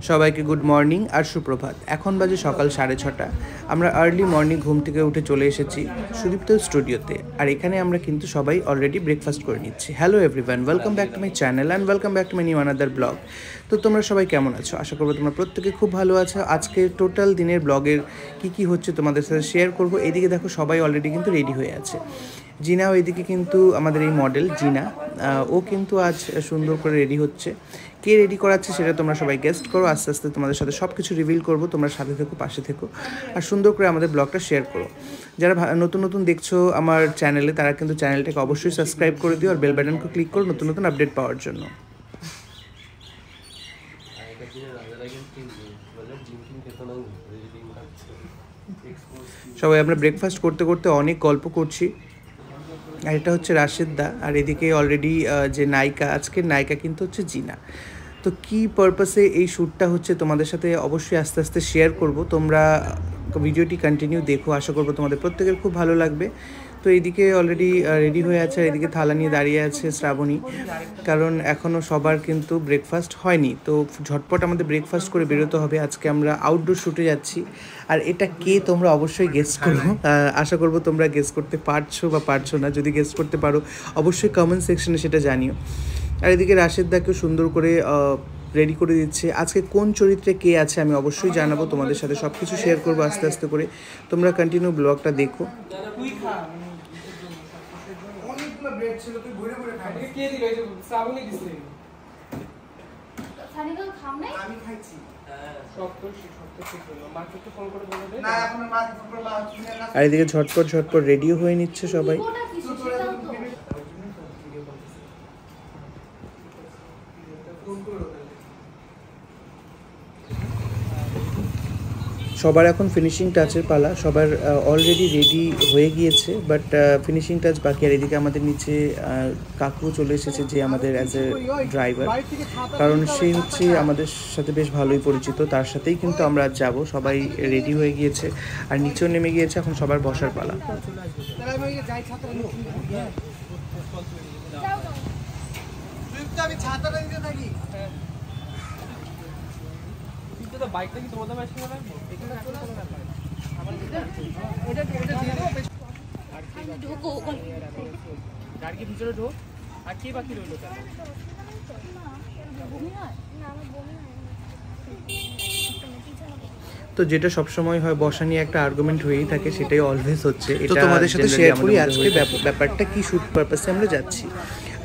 সবাইকে good morning আর সুপ্রভাত। এখন বাজে সকাল 6:30। আমরা আর্লি মর্নিং ঘুম থেকে উঠে চলে এসেছি সুদীপ্ত স্টুডিওতে। আর এখানে আমরা কিন্তু সবাই অলরেডি ব্রেকফাস্ট করে নিচ্ছি। Hello everyone, welcome back to my channel and welcome back to my new another blog. তো তোমরা সবাই কেমন আছো? আশা করবো তোমরা প্রত্যেকে খুব ভালো আছো। আজকে টোটাল দিনের ব্লগের কী হচ্ছে তোমাদের সাথে শেয়ার করবো। এদিকে দেখো সবাই অলরেডি কিন্তু রেডি হয়ে আছে। জিনাও এদিকে কিন্তু আমাদের এই মডেল জিনা, ও কিন্তু আজ সুন্দর করে রেডি হচ্ছে। কে রেডি করাচ্ছে সেটা তোমরা সবাই গেস্ট করো। আস্তে আস্তে তোমাদের সাথে সব কিছু রিভিল করবো। তোমরা সাথে থেকো, পাশে থেকো আর সুন্দর করে আমাদের ব্লগটা শেয়ার করো। যারা নতুন নতুন দেখছো আমার চ্যানেলে, তারা কিন্তু চ্যানেলটাকে অবশ্যই সাবস্ক্রাইব করে দিও আর বেল বাটনকে ক্লিক করো নতুন নতুন আপডেট পাওয়ার জন্য। সবাই আমরা ব্রেকফাস্ট করতে করতে অনেক গল্প করছি। আর এটা হচ্ছে রাশেদ দা, আর এদিকে অলরেডি যে নায়িকা, আজকের নায়িকা কিন্তু হচ্ছে জিনা। তো কী পারপাসে এই শ্যুটটা হচ্ছে তোমাদের সাথে অবশ্যই আস্তে আস্তে শেয়ার করব। তোমরা ভিডিওটি কন্টিনিউ দেখো, আশা করবো তোমাদের প্রত্যেকের খুব ভালো লাগবে। তো এইদিকে অলরেডি রেডি হয়ে আছে, আর এদিকে থালা নিয়ে দাঁড়িয়ে আছে শ্রাবণী, কারণ এখনও সবার কিন্তু ব্রেকফাস্ট হয়নি। তো ঝটপট আমাদের ব্রেকফাস্ট করে বেরোতে হবে। আজকে আমরা আউটডোর শ্যুটে যাচ্ছি। আর এটা কে তোমরা অবশ্যই গেস করো। আশা করবো তোমরা গেস করতে পারছো বা পারছো না। যদি গেস করতে পারো অবশ্যই কমেন্ট সেকশনে সেটা জানিও। আর এদিকে রাশেদ দাকেও সুন্দর করে রেডি করে দিচ্ছে। আজকে কোন চরিত্রে কে আছে আমি অবশ্যই জানাবো, তোমাদের সাথে সব কিছু শেয়ার করবো আস্তে আস্তে করে। তোমরা কন্টিনিউ ব্লগটা দেখো। আর এদিকে ঝটপট ঝটপট রেডিও হয়ে নিচ্ছে সবাই। সবার এখন ফিনিশিং টাচের পালা। সবার অলরেডি রেডি হয়ে গিয়েছে, বাট ফিনিশিং টাচ বাকি। আর এদিকে আমাদের নিচে কাকু চলে এসেছে, যে আমাদের অ্যাজ এ ড্রাইভার, কারণ সে হচ্ছে আমাদের সাথে বেশ ভালোই পরিচিত। তার সাথেই কিন্তু আমরা আজ যাবো। সবাই রেডি হয়ে গিয়েছে আর নিচেও নেমে গিয়েছে। এখন সবার বসার পালা। বাইকটা কি তোমাদের ম্যাচ করে রাখবো? এখানে এটা দিয়ে দাও। আর কি ঢোকো গাড়ি কি ভিতরে ঢোক। আর কি বাকি রইলো? না বমি হয় না, আমার বমি হয়। তো যেটা সবসময় হয়, বসা নিয়ে একটা আর্গুমেন্ট হয়েই থাকে, সেটাই অলওয়েজ হচ্ছে। এটা তোমাদের সাথে শেয়ার করি আজকে ব্যাপারটা কি শ্যুট পারপাসে আমরা যাচ্ছি।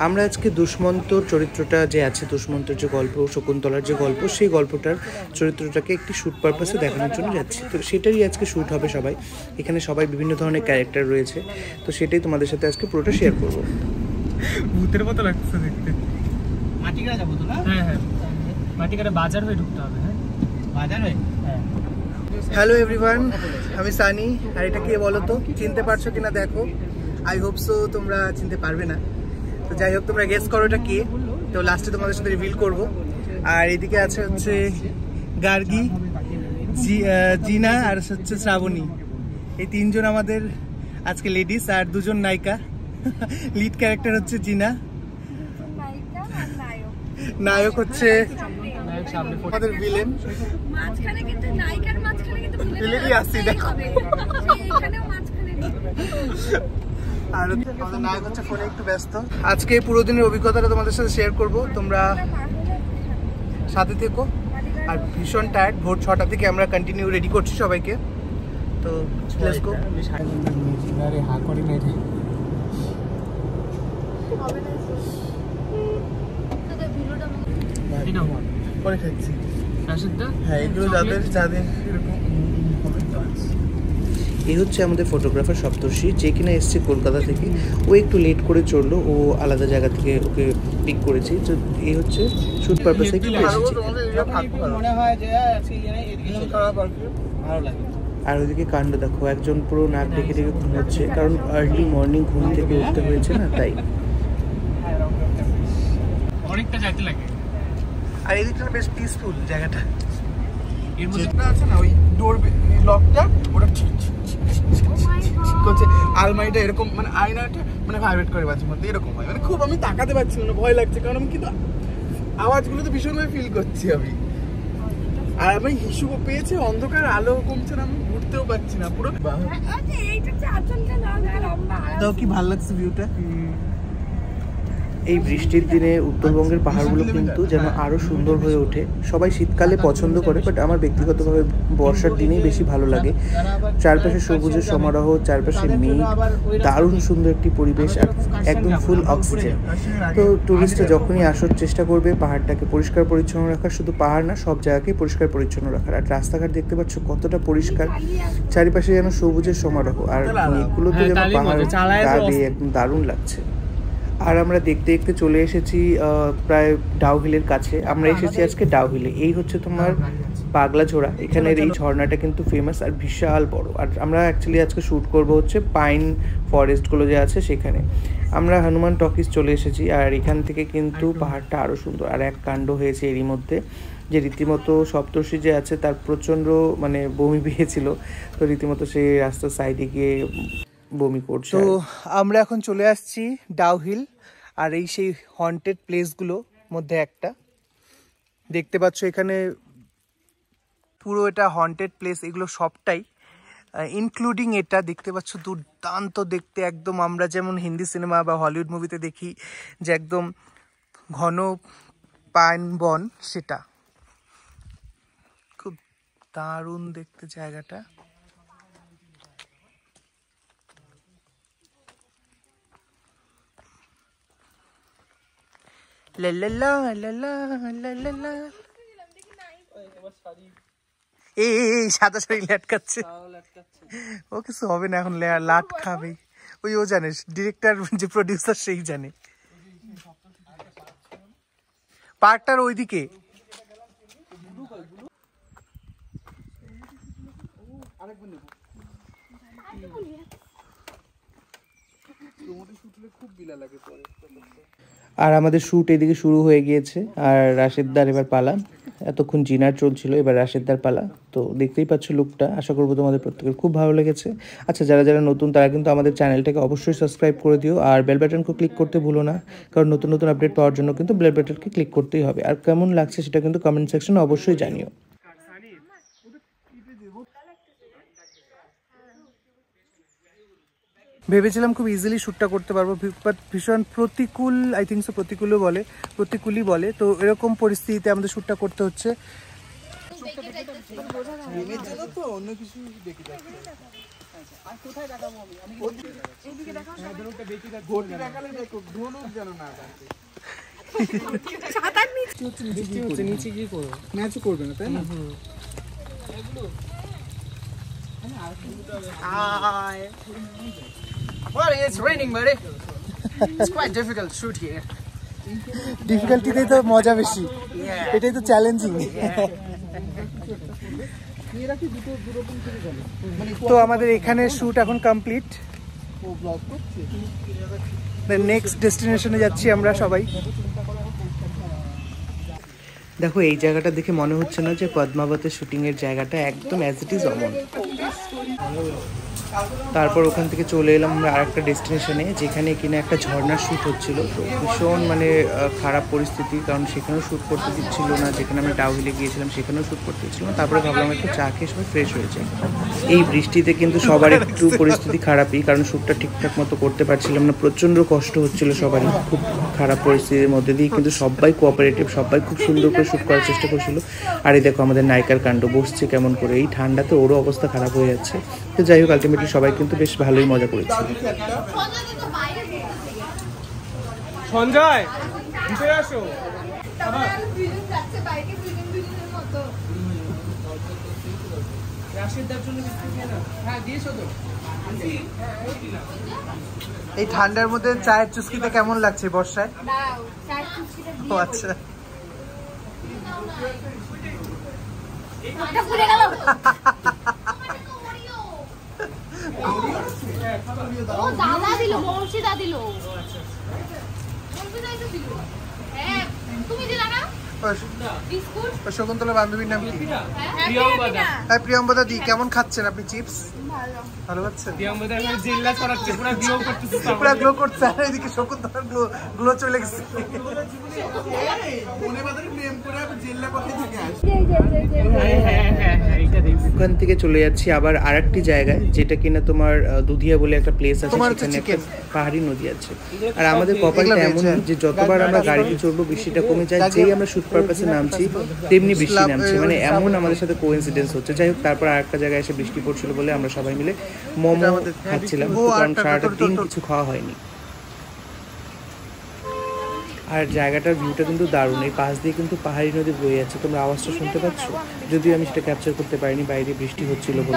আমরা আজকে দুষ্মন্তর চরিত্রটা যে আছে, দুষ্মন্তর যে গল্প, শকুন্তলার যে গল্প, সেই গল্পটার চরিত্রটাকে একটি শ্যুট পারপাসে দেখানোর জন্য যাচ্ছি। তো সেটারই আজকে শ্যুট হবে সবাই। এখানে সবাই বিভিন্ন ধরনের ক্যারেক্টার রয়েছে। তো সেটাই তোমাদের সাথে আজকে পুরোটা শেয়ার করবো। ভূতের মতো লাগছে দেখতে। মাটিকাটা যাবো তো না? হ্যাঁ হ্যাঁ, মাটিকাটা বাজার হয়ে ঢুকতে হবে। হ্যাঁ বাজার হয়ে। হ্যাঁ। হ্যালো এভরিওয়ান, আমি সানি। আর এটা কে বলো তো? চিনতে পারছো কিনা দেখো। আই হোপ সো তোমরা চিনতে পারবে না। তো যাই হোক, তোমরা গেস করো এটা কে। তো লাস্টে তোমাদের সাথে রিভিল করব। আর এদিকে আছে হচ্ছে গার্গী, জিনা আর হচ্ছে শ্রাবণী। এই তিনজন আমাদের আজকে লেডিস, আর দুজন নায়িকা। লিড ক্যারেক্টার হচ্ছে জিনা, নায়ক হচ্ছে আমাদের ভিলেন। মাঝখানে কিন্তু নায়িকার মাঝখানে কিন্তু ভিলেনই আছে, দেখো। এখানেও মাঝখানে আর আমাদের নায়ক হচ্ছে ফোনে একটু ব্যস্ত। আজকে পুরো দিনের অভিজ্ঞতাটা তোমাদের সাথে শেয়ার করব, তোমরা সাথে থেকো। আর ভীষণ টায়ার্ড, ভোর 6টা থেকে আমরা কন্টিনিউ রেডি করছি সবাইকে। তো লেটস গো। আরে হা করে নাই রে। হবে না তো ভিডিওটা আমি না পরে খাচ্ছি। রাশেদ দা, হ্যাঁ এগুলো যাদের এরকম হবে। এই হচ্ছে আমাদের ফটোগ্রাফার সপ্তর্ষি, যে কিনা এসছে কলকাতা থেকে। ও একটু লেট করে চললো, ও আলাদা জায়গা থেকে ওকে পিক করেছি। তো এই হচ্ছে শ্যুট পারপাসে কি এসেছি। আর ওইদিকে কাণ্ড দেখো, একজন পুরো নাক ডেকে ডেকে ঘুমোচ্ছে, কারণ আর্লি মর্নিং ঘুম থেকে উঠতে হয়েছে না, তাই। অনেকটা যাইতে লাগে। আর এদিকটা বেশ পিসফুল জায়গাটা। এর মধ্যে আছে না ওই ডোর লকটা, ওটা করছে। আলমারিটা এরকম মানে আয়নাটা মানে ভাইব্রেট করে মাঝে মধ্যে, এরকম হয়। মানে খুব আমি তাকাতে পারছিলাম না, ভয় লাগছে, কারণ আমি কিন্তু আওয়াজগুলো তো ভীষণভাবে ফিল করছি আমি। আর আমি হিসুও পেয়েছে, অন্ধকার আলো কমছে না, আমি ঘুরতেও পারছি না পুরো। তো কি ভালো লাগছে ভিউটা? এই বৃষ্টির দিনে উত্তরবঙ্গের পাহাড়গুলো কিন্তু যেন আরো সুন্দর হয়ে ওঠে। সবাই শীতকালে পছন্দ করে, বাট আমার ব্যক্তিগতভাবে বর্ষার দিনেই বেশি ভালো লাগে। চারপাশে সবুজের সমারোহ, চারপাশে মেঘ, দারুণ সুন্দর একটি পরিবেশ আর একদম ফুল অক্সিজেন। তো টুরিস্টরা যখনই আসার চেষ্টা করবে পাহাড়টাকে পরিষ্কার পরিচ্ছন্ন রাখার, শুধু পাহাড় না সব জায়গাকেই পরিষ্কার পরিচ্ছন্ন রাখার। আর রাস্তাঘাট দেখতে পাচ্ছ কতটা পরিষ্কার, চারিপাশে যেন সবুজের সমারোহ, আর মেঘগুলো তো যেন পাহাড় গায়ে একদম দারুণ লাগছে। আর আমরা দেখতে দেখতে চলে এসেছি প্রায় ডাউহিলের কাছে। আমরা এসেছি আজকে ডাউহিলে। এই হচ্ছে তোমার পাগলাঝোড়া। এখানের এই ঝর্ণাটা কিন্তু ফেমাস আর বিশাল বড়। আর আমরা অ্যাকচুয়ালি আজকে শ্যুট করব হচ্ছে পাইন ফরেস্টগুলো যে আছে সেখানে। আমরা হনুমান টকিজ চলে এসেছি, আর এখান থেকে কিন্তু পাহাড়টা আরও সুন্দর। আর এক কাণ্ড হয়েছে এরই মধ্যে, যে রীতিমতো সপ্তর্ষি যে আছে তার প্রচণ্ড মানে বমি পেয়েছিল, তো রীতিমতো সে রাস্তার সাইডে গিয়ে বমি করছে। তো আমরা এখন চলে আসছি ডাউহিল, আর এই সেই হন্টেড প্লেসগুলো মধ্যে একটা দেখতে পাচ্ছ এখানে পুরো এটা হন্টেড প্লেস। এগুলো সবটাই ইনক্লুডিং এটা দেখতে পাচ্ছ দুর্দান্ত দেখতে, একদম আমরা যেমন হিন্দি সিনেমা বা হলিউড মুভিতে দেখি যে একদম ঘন পাইন বন, সেটা খুব দারুণ দেখতে জায়গাটা। এই সাদা শাড়ি লাটকাচ্ছে, ও কিছু হবে না এখন, লাট খাবে ওই, ও জানে, ডিরেক্টর যে প্রডিউসার সেই জানে। পার্কটার ওইদিকে আর আমাদের শ্যুট এদিকে শুরু হয়ে গিয়েছে, আর রাশেদদার এবার পালা। এতক্ষণ জিনার চলছিল, এবার রাশেদদার পালা। তো দেখতেই পাচ্ছ লুকটা, আশা করবো তোমাদের প্রত্যেকের খুব ভালো লেগেছে। আচ্ছা, যারা যারা নতুন তারা কিন্তু আমাদের চ্যানেলটাকে অবশ্যই সাবস্ক্রাইব করে দিও, আর বেল বাটনকে ক্লিক করতে ভুলো না, কারণ নতুন নতুন আপডেট পাওয়ার জন্য কিন্তু বেল বাটনকে ক্লিক করতেই হবে। আর কেমন লাগছে সেটা কিন্তু কমেন্ট সেকশনে অবশ্যই জানিও। ভেবেছিলাম খুব ইজিলি শ্যুটটা করতে পারবো, বাট ভীষণ প্রতিকূল, আই থিঙ্ক সো প্রতিকূলই বলে, তো এরকম পরিস্থিতিতে আমাদের শ্যুটটা করতে হচ্ছে। নিচে গিয়ে করো, ম্যাচও করবে না, তাই না? Well, it's raining, buddy. It's quite difficult to shoot here. ডিফিকাল্টিতেই তো মজা বেশি, এটাই তো চ্যালেঞ্জিং। তো আমাদের এখানে শ্যুট এখন কমপ্লিট, নেক্সট ডেস্টিনেশনে যাচ্ছি আমরা সবাই। দেখো এই জায়গাটা দেখে মনে হচ্ছে না যে পদ্মাবতের শুটিংয়ের জায়গাটা, একদম অ্যাজ ইট ইজ অমন। তারপর ওখান থেকে চলে এলাম আমরা আরেকটা ডেস্টিনেশনে, যেখানে কিনা একটা ঝর্ণার শ্যুট হচ্ছিল। তো ভীষণ মানে খারাপ পরিস্থিতি, কারণ সেখানেও শ্যুট করতে দিচ্ছিল না, যেখানে আমরা ডাউহিলে গিয়েছিলাম সেখানেও শ্যুট করতে দিচ্ছিল না। তারপরে ভাবলাম একটু চা খেয়ে সবাই ফ্রেশ হয়ে যায়। এই বৃষ্টিতে কিন্তু সবার একটু পরিস্থিতি খারাপই, কারণ শ্যুটটা ঠিকঠাক মতো করতে পারছিলাম না, প্রচণ্ড কষ্ট হচ্ছিল সবারই, খুব খারাপ পরিস্থিতির মধ্যে দিয়ে কিন্তু সবাই কোঅপারেটিভ, সবাই খুব সুন্দর করে শ্যুট করার চেষ্টা করছিল। আর এই দেখো আমাদের নায়িকার কাণ্ড, বসছে কেমন করে, এই ঠান্ডাতে ওরও অবস্থা খারাপ হয়ে যাচ্ছে। তো যাই হোক, আলটিমেটলি সবাই কিন্তু বেশ ভালোই মজা করেছে। সঞ্জয়, ভিতরে আসো। এই ঠান্ডার মধ্যে চায়ের চুস্কিতে কেমন লাগছে বর্ষায়? ও আচ্ছা, শকুন্তলা বান্ধবীর নাম কি? হ্যাঁ প্রিয়ম্বদা দি, কেমন খাচ্ছেন আপনি চিপস? ভালো খাচ্ছেন? প্রিয়ম্বদা এখন জিল্লা ছড়াচ্ছে, পুরো গ্লো করতেছে, পুরো গ্লো করছে। আর এদিকে শকুন্তলার গ্লো চলে গেছে। ওখান থেকে চলে যাচ্ছি আবার আরেকটি জায়গায়, যেটা কিনা তোমার দুধিয়া বলে একটা প্লেস আছে, সেখানে একটা পাহাড়ি নদী আছে। আর আমাদের কপালটা এমন যে যতবার আমরা গাড়িতে চড়বো বৃষ্টিটা কমে যায়, যেই আমরা শুট পারপাসে নামছি তেমনি বৃষ্টি নামছে, মানে এমন আমাদের সাথে কোইন্সিডেন্স হচ্ছে। যাই হোক, তারপর আরেকটা জায়গায় এসে বৃষ্টি পড়ছিল বলে আমরা সবাই মিলে মোমো খাচ্ছিলাম, কারণ সারাটা দিন কিছু খাওয়া হয়নি। আর জায়গাটার ভিউটা কিন্তু দারুণ, এই পাশ দিয়ে কিন্তু পাহাড়ি নদী বয়ে যাচ্ছে, তোমরা আওয়াজটা শুনতে পাচ্ছ, যদিও আমি সেটা ক্যাপচার করতে পারিনি, বাইরে বৃষ্টি হচ্ছিল বলে।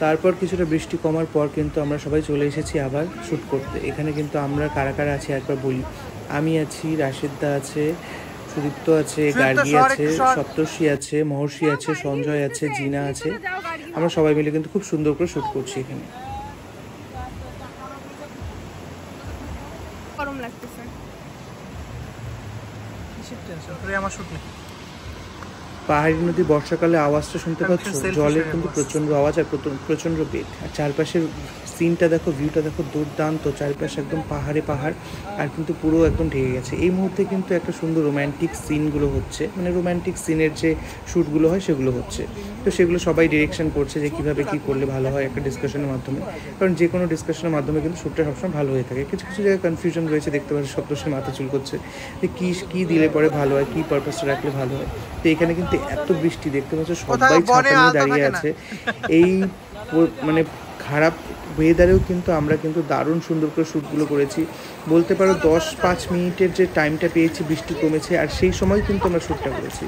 তারপর কিছুটা বৃষ্টি কমার পর কিন্তু আমরা সবাই চলে এসেছি আবার শ্যুট করতে। এখানে কিন্তু আমরা কারা কারা আছি একবার বলি। আমি আছি, রাশেদদা আছে, সুদীপ্ত আছে, গার্গী আছে, সপ্তর্ষি আছে, মহর্ষি আছে, সঞ্জয় আছে, জিনা আছে। আমরা সবাই মিলে কিন্তু খুব সুন্দর করে শ্যুট করছি এখানে। পাহাড়ি নদী বর্ষাকালে আওয়াজটা শুনতে পাচ্ছ, জলের কিন্তু প্রচন্ড আওয়াজ আর প্রচন্ড বেগ। আর চারপাশের সিনটা দেখো, ভিউটা দেখো, দুর্দান্ত। চারপাশে একদম পাহাড়ে পাহাড়, আর কিন্তু পুরো একদম ঢেকে গেছে। এই মুহূর্তে কিন্তু একটা সুন্দর রোম্যান্টিক সিনগুলো হচ্ছে, মানে রোম্যান্টিক সিনের যে শ্যুটগুলো হয় সেগুলো হচ্ছে। তো সেগুলো সবাই ডিরেকশন করছে যে কীভাবে কী করলে ভালো হয় একটা ডিসকাশনের মাধ্যমে, কারণ যে কোনো ডিসকাশনের মাধ্যমে কিন্তু শ্যুটটা সবসময় ভালো হয়ে থাকে। কিছু কিছু জায়গায় কনফিউশন রয়েছে, দেখতে পাচ্ছি সপ্তর্ষির মাথা চুল করছে যে কী দিলে পরে ভালো হয়, কী পারপাসটা রাখলে ভালো হয়। তো এখানে কিন্তু এত বৃষ্টি, দেখতে পাচ্ছ সবাই ছাতা নিয়ে দাঁড়িয়ে আছে। এই মানে খারাপ ওয়েদারেও কিন্তু আমরা কিন্তু দারুণ সুন্দর করে শ্যুটগুলো করেছি। বলতে পারো 10-5 মিনিটের যে টাইমটা পেয়েছি বৃষ্টি কমেছে, আর সেই সময় কিন্তু আমরা শ্যুটটা করেছি।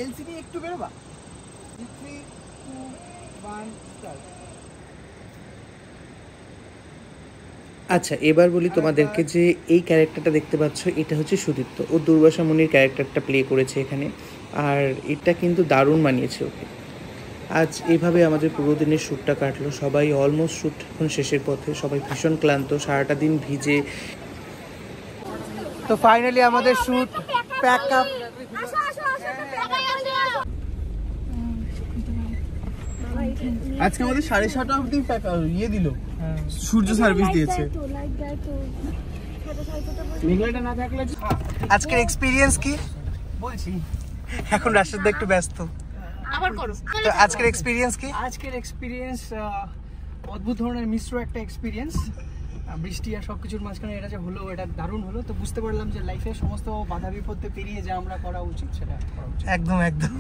এলসিডি একটু বেরোবা। 3, 2, 1 স্টার্ট। আচ্ছা, এবার বলি তোমাদেরকে যে এই ক্যারেক্টারটা দেখতে পাচ্ছ, এটা হচ্ছে সুদীপ্ত। ও দুর্বাসা মুনির ক্যারেক্টারটা প্লে করেছে এখানে, আর এটা কিন্তু দারুণ মানিয়েছে ওকে। আজ এইভাবে আমাদের পুরো দিনের শ্যুটটা কাটলো। সবাই অলমোস্ট শ্যুট এখন শেষের পথে, সবাই ভীষণ ক্লান্ত, সারাটা দিন ভিজে। তো ফাইনালি আমাদের শ্যুট প্যাক আপ। আজকে আমাদের 6:30 অবধি ইয়ে দিল, সূর্য সার্ভিস দিয়েছে। মেঘলাটা না থাকলে আজকের এক্সপিরিয়েন্স কি বলছি, এখন রাশেদদা একটু ব্যস্ত। আবার করো। তো আজকের এক্সপিরিয়েন্স কি? আজকের এক্সপিরিয়েন্স অদ্ভুত ধরনের মিশ্র একটা এক্সপিরিয়েন্স। বৃষ্টি আর সবকিছুর মাঝখানে এটা যে হলো, এটা দারুণ হলো। তো বুঝতে পারলাম যে লাইফে সমস্ত বাধা বিপত্তি পেরিয়ে যা আমরা করা উচিত সেটা করা উচিত। একদম একদম।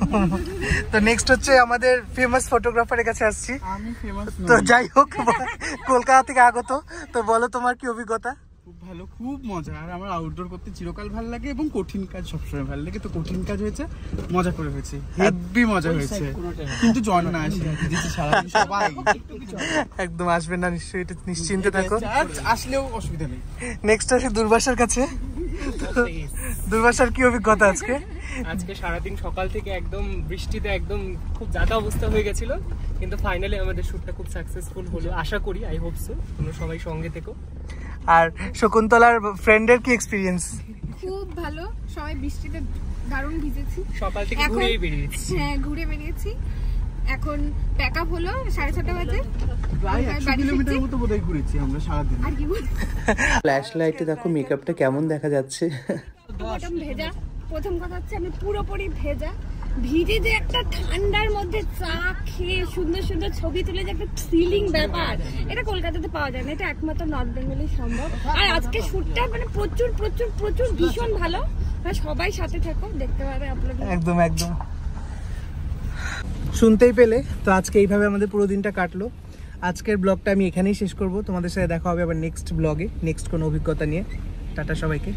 তো নেক্সট হচ্ছে আমাদের ফেমাস ফটোগ্রাফারের কাছে আসছি। আমি ফেমাস তো যাই হোক, কলকাতা থেকে আগত। তো বলো তোমার কি অভিজ্ঞতা? খুব ভালো, খুব মজা। আর আমার আউটডোর করতে চিরকাল ভালো লাগে এবং কঠিন কাজ সবসময় ভালো লাগে। তো কঠিন কাজ হয়েছে, মজা করে হয়েছে, হেভি মজা হয়েছে। কিন্তু জন না আসে সারাদিন সবাই একদম আসবেন না নিশ্চয়ই, এটা নিশ্চিন্তে থাকো, আসলেও অসুবিধা নেই। নেক্সট আসি দুর্বাসার কাছে। দুর্বাসার কি অভিজ্ঞতা আজকে? আজকে সারাদিন সকাল থেকে একদম বৃষ্টিতে একদম খুব জাদা অবস্থা হয়ে গেছিল, কিন্তু ফাইনালি আমাদের শ্যুটটা খুব সাকসেসফুল হলো। আশা করি, আই হোপ সো, তোমরা সবাই সঙ্গে থেকো। আর শকুন্তলার ফ্রেন্ডের কি এক্সপিরিয়েন্স? খুব ভালো, সবাই বৃষ্টিতে দারুণ ভিজেছি। সকাল থেকে ঘুরেই বেরিয়েছি। হ্যাঁ, ঘুরে বেরিয়েছি। এখন প্যাক আপ হলো 6:30 বাজে। প্রায় 100 কিলোমিটার মতো বোধহয় ঘুরেছি আমরা সারাদিন। আর কি বল, ফ্ল্যাশ লাইটে দেখো মেকআপটা কেমন দেখা যাচ্ছে। একদম ভেজা। প্রথম কথা হচ্ছে আমি পুরোপুরি ভেজা, ভিজে যে একটা ঠান্ডার মধ্যে চা খেয়ে সুন্দর সুন্দর ছবি তুলে যে একটা থ্রিলিং ব্যাপার, এটা কলকাতাতে পাওয়া যায় না, এটা একমাত্র নর্থ বেঙ্গলে সম্ভব। আর আজকে শ্যুটটা মানে প্রচুর প্রচুর প্রচুর ভীষণ ভালো। সবাই সাথে থাকো, দেখতে পাবে আপলোড। একদম একদম শুনতেই পেলে। তো আজকে এইভাবে আমাদের পুরো দিনটা কাটলো। আজকের ব্লগটা আমি এখানেই শেষ করব। তোমাদের সাথে দেখা হবে আবার নেক্সট ব্লগে, নেক্সট কোনো অভিজ্ঞতা নিয়ে। টাটা সবাইকে।